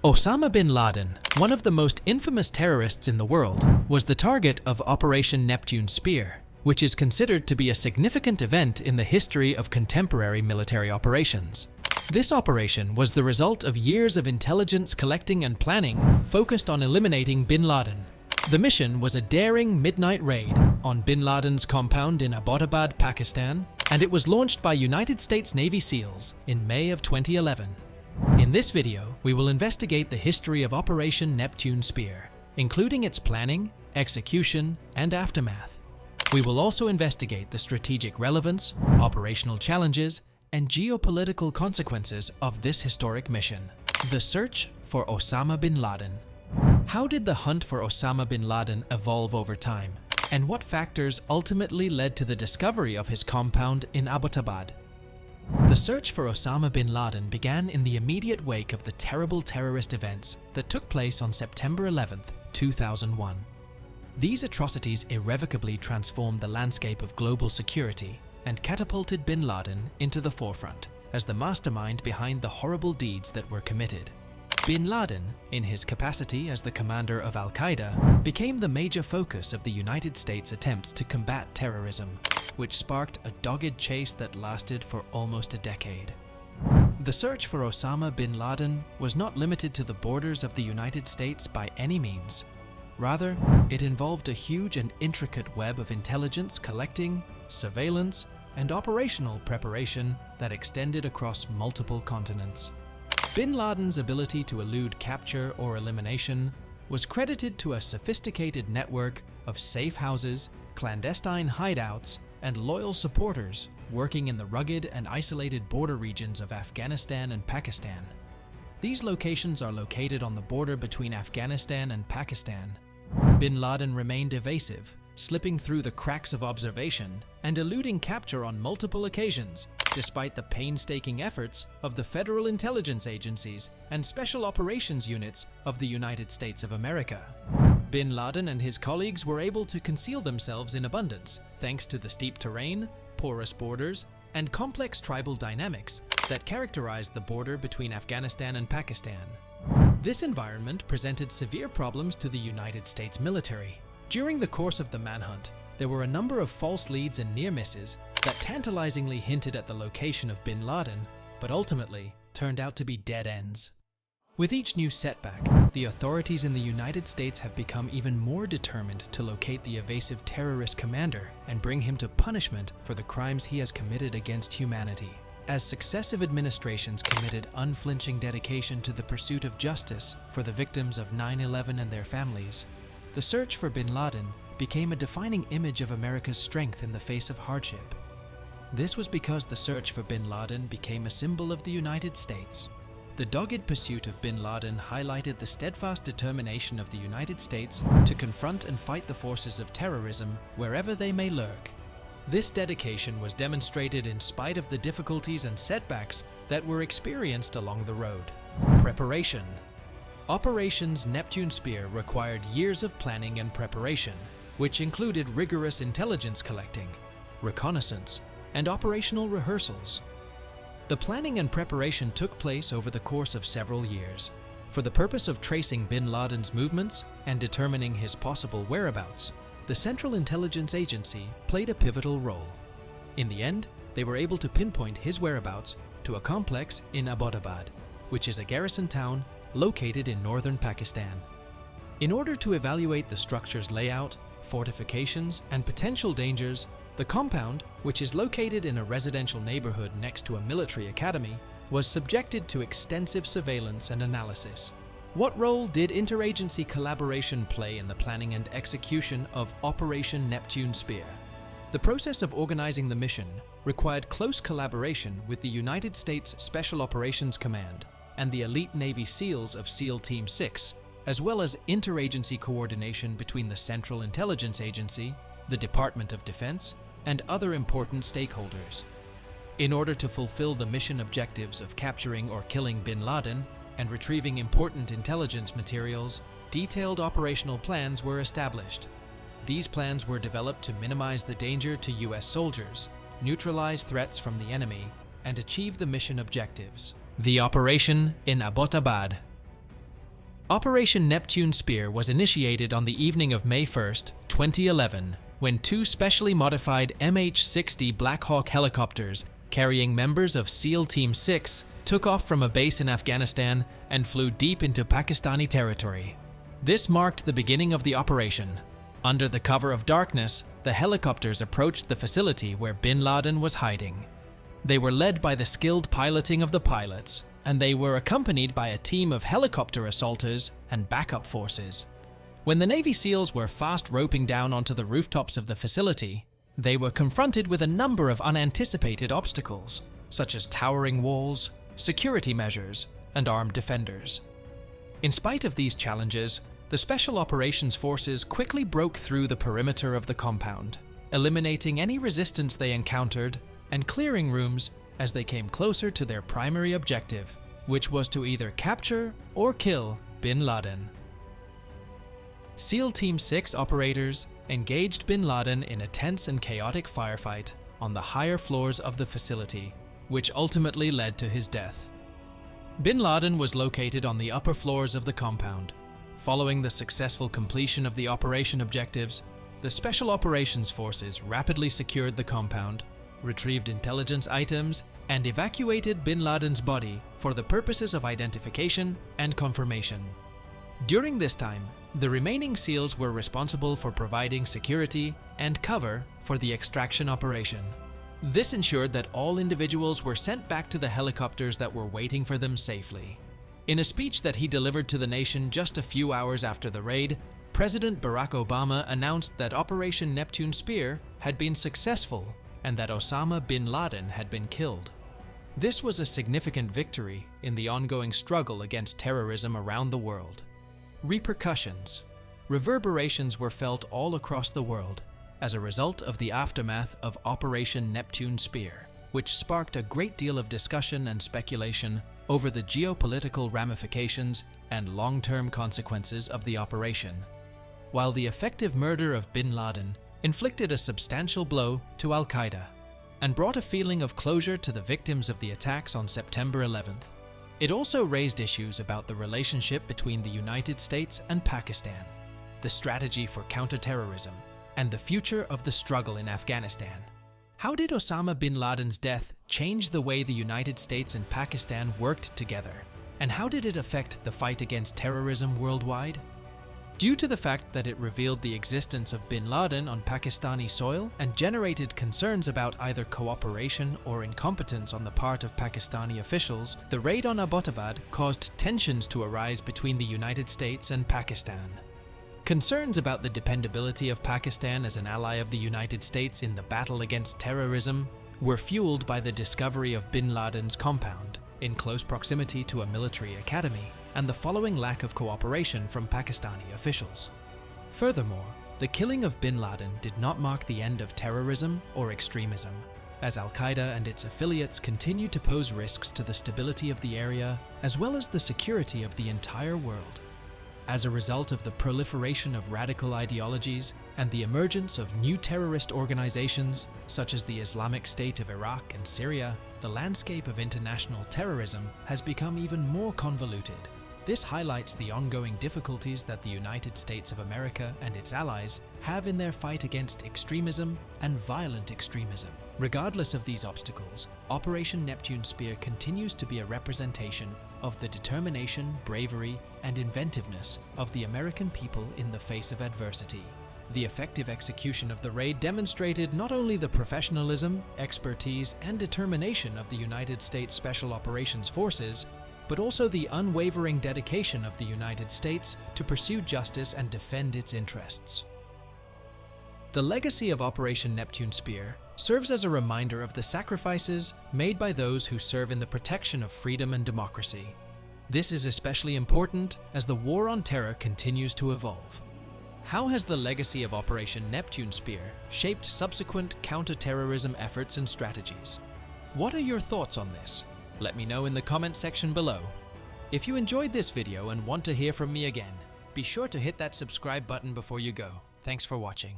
Osama bin Laden, one of the most infamous terrorists in the world, was the target of Operation Neptune Spear, which is considered to be a significant event in the history of contemporary military operations. This operation was the result of years of intelligence collecting and planning focused on eliminating bin Laden. The mission was a daring midnight raid on bin Laden's compound in Abbottabad, Pakistan, and it was launched by United States Navy SEALs in May of 2011. In this video, we will investigate the history of Operation Neptune Spear, including its planning, execution, and aftermath. We will also investigate the strategic relevance, operational challenges, and geopolitical consequences of this historic mission. The search for Osama bin Laden. How did the hunt for Osama bin Laden evolve over time, and what factors ultimately led to the discovery of his compound in Abbottabad? The search for Osama bin Laden began in the immediate wake of the terrible terrorist events that took place on September 11, 2001. These atrocities irrevocably transformed the landscape of global security and catapulted bin Laden into the forefront as the mastermind behind the horrible deeds that were committed. Bin Laden, in his capacity as the commander of Al-Qaeda, became the major focus of the United States' attempts to combat terrorism, which sparked a dogged chase that lasted for almost a decade. The search for Osama bin Laden was not limited to the borders of the United States by any means. Rather, it involved a huge and intricate web of intelligence collecting, surveillance, and operational preparation that extended across multiple continents. Bin Laden's ability to elude capture or elimination was credited to a sophisticated network of safe houses, clandestine hideouts, and loyal supporters working in the rugged and isolated border regions of Afghanistan and Pakistan. These locations are located on the border between Afghanistan and Pakistan. Bin Laden remained evasive, slipping through the cracks of observation and eluding capture on multiple occasions, despite the painstaking efforts of the federal intelligence agencies and special operations units of the United States of America. Bin Laden and his colleagues were able to conceal themselves in abundance thanks to the steep terrain, porous borders, and complex tribal dynamics that characterized the border between Afghanistan and Pakistan. This environment presented severe problems to the United States military. During the course of the manhunt, there were a number of false leads and near misses that tantalizingly hinted at the location of bin Laden, but ultimately turned out to be dead ends. With each new setback, the authorities in the United States have become even more determined to locate the evasive terrorist commander and bring him to punishment for the crimes he has committed against humanity. As successive administrations committed unflinching dedication to the pursuit of justice for the victims of 9/11 and their families, the search for bin Laden became a defining image of America's strength in the face of hardship. This was because the search for bin Laden became a symbol of the United States. The dogged pursuit of bin Laden highlighted the steadfast determination of the United States to confront and fight the forces of terrorism wherever they may lurk. This dedication was demonstrated in spite of the difficulties and setbacks that were experienced along the road. Preparation. Operations Neptune Spear required years of planning and preparation, which included rigorous intelligence collecting, reconnaissance, and operational rehearsals. The planning and preparation took place over the course of several years, for the purpose of tracing bin Laden's movements and determining his possible whereabouts. The Central Intelligence Agency played a pivotal role. In the end, they were able to pinpoint his whereabouts to a complex in Abbottabad, which is a garrison town located in northern Pakistan. In order to evaluate the structure's layout, fortifications, and potential dangers, the compound, which is located in a residential neighborhood next to a military academy, was subjected to extensive surveillance and analysis. What role did interagency collaboration play in the planning and execution of Operation Neptune Spear? The process of organizing the mission required close collaboration with the United States Special Operations Command and the elite Navy SEALs of SEAL Team 6, as well as interagency coordination between the Central Intelligence Agency, the Department of Defense, and other important stakeholders. In order to fulfill the mission objectives of capturing or killing bin Laden and retrieving important intelligence materials, detailed operational plans were established. These plans were developed to minimize the danger to U.S. soldiers, neutralize threats from the enemy, and achieve the mission objectives. The operation in Abbottabad. Operation Neptune Spear was initiated on the evening of May 1st, 2011, when two specially modified MH-60 Black Hawk helicopters carrying members of SEAL Team 6 took off from a base in Afghanistan and flew deep into Pakistani territory. This marked the beginning of the operation. Under the cover of darkness, the helicopters approached the facility where bin Laden was hiding. They were led by the skilled piloting of the pilots, and they were accompanied by a team of helicopter assaulters and backup forces. When the Navy SEALs were fast roping down onto the rooftops of the facility, they were confronted with a number of unanticipated obstacles, such as towering walls, security measures, and armed defenders. In spite of these challenges, the Special Operations Forces quickly broke through the perimeter of the compound, eliminating any resistance they encountered and clearing rooms as they came closer to their primary objective, which was to either capture or kill bin Laden. SEAL Team 6 operators engaged bin Laden in a tense and chaotic firefight on the higher floors of the facility, which ultimately led to his death. Bin Laden was located on the upper floors of the compound. Following the successful completion of the operation objectives, the Special Operations Forces rapidly secured the compound, retrieved intelligence items, and evacuated bin Laden's body for the purposes of identification and confirmation. During this time, the remaining SEALs were responsible for providing security and cover for the extraction operation. This ensured that all individuals were sent back to the helicopters that were waiting for them safely. In a speech that he delivered to the nation just a few hours after the raid, President Barack Obama announced that Operation Neptune Spear had been successful and that Osama bin Laden had been killed. This was a significant victory in the ongoing struggle against terrorism around the world. Repercussions. Reverberations were felt all across the world as a result of the aftermath of Operation Neptune Spear, which sparked a great deal of discussion and speculation over the geopolitical ramifications and long-term consequences of the operation. While the effective murder of bin Laden inflicted a substantial blow to Al-Qaeda and brought a feeling of closure to the victims of the attacks on September 11th, it also raised issues about the relationship between the United States and Pakistan, the strategy for counterterrorism, and the future of the struggle in Afghanistan. How did Osama bin Laden's death change the way the United States and Pakistan worked together? And how did it affect the fight against terrorism worldwide? Due to the fact that it revealed the existence of bin Laden on Pakistani soil and generated concerns about either cooperation or incompetence on the part of Pakistani officials, the raid on Abbottabad caused tensions to arise between the United States and Pakistan. Concerns about the dependability of Pakistan as an ally of the United States in the battle against terrorism were fueled by the discovery of bin Laden's compound in close proximity to a military academy and the following lack of cooperation from Pakistani officials. Furthermore, the killing of bin Laden did not mark the end of terrorism or extremism, as Al-Qaeda and its affiliates continue to pose risks to the stability of the area as well as the security of the entire world. As a result of the proliferation of radical ideologies and the emergence of new terrorist organizations such as the Islamic State of Iraq and Syria, the landscape of international terrorism has become even more convoluted. This highlights the ongoing difficulties that the United States of America and its allies have in their fight against extremism and violent extremism. Regardless of these obstacles, Operation Neptune Spear continues to be a representation of the determination, bravery, and inventiveness of the American people in the face of adversity. The effective execution of the raid demonstrated not only the professionalism, expertise, and determination of the United States Special Operations Forces, but also the unwavering dedication of the United States to pursue justice and defend its interests. The legacy of Operation Neptune Spear serves as a reminder of the sacrifices made by those who serve in the protection of freedom and democracy. This is especially important as the war on terror continues to evolve. How has the legacy of Operation Neptune Spear shaped subsequent counter-terrorism efforts and strategies? What are your thoughts on this? Let me know in the comment section below. If you enjoyed this video and want to hear from me again, be sure to hit that subscribe button before you go. Thanks for watching.